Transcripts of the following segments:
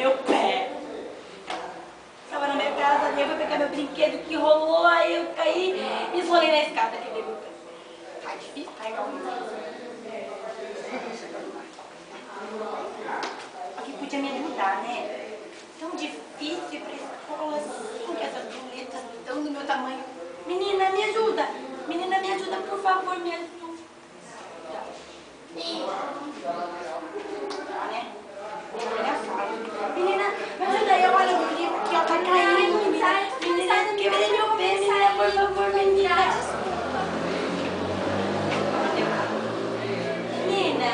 meu pé. Estava na minha casa, eu fui pegar meu brinquedo que rolou, aí eu caí e esrolei na escada, quebrei meu pé. Tá difícil carregar um que podia me ajudar, né? Tão difícil ir pra escola assim, que essas boletas estão do meu tamanho. Menina, me ajuda! Menina, me ajuda, por favor, me ajuda. Tá, né? Menina, me ajuda aí, olha o livro aqui, ó, tá caindo, menina. Menina, quebrei meu pé, menina, por favor, menina. Menina,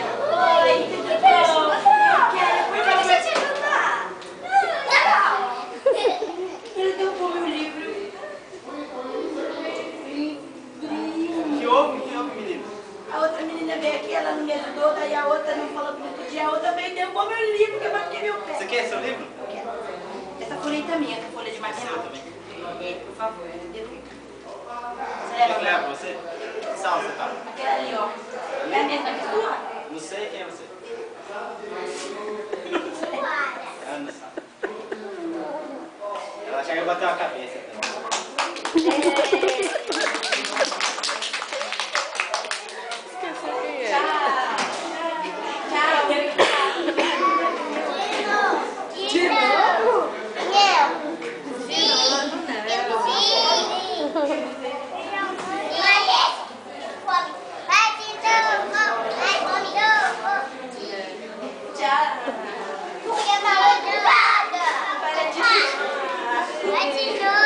oi, tudo bom? Eu quero, por favor. Deixa eu te ajudar. Ele derrubou meu livro. Que houve, menino? A outra menina veio aqui, ela não me ajudou, daí a outra não falou que não podia, a outra veio e derrubou meu livro, que eu bati meu pé. Você quer seu livro? Eu quero. Essa folha também, essa folha de matemática. É, por favor, devolva. Você Quer leva que leva você? Que sala você tá? aquela ali, ó. É a mesma que sua? Não sei quem é você. Ana. Ela chega e bateu a cabeça. Vai de novo.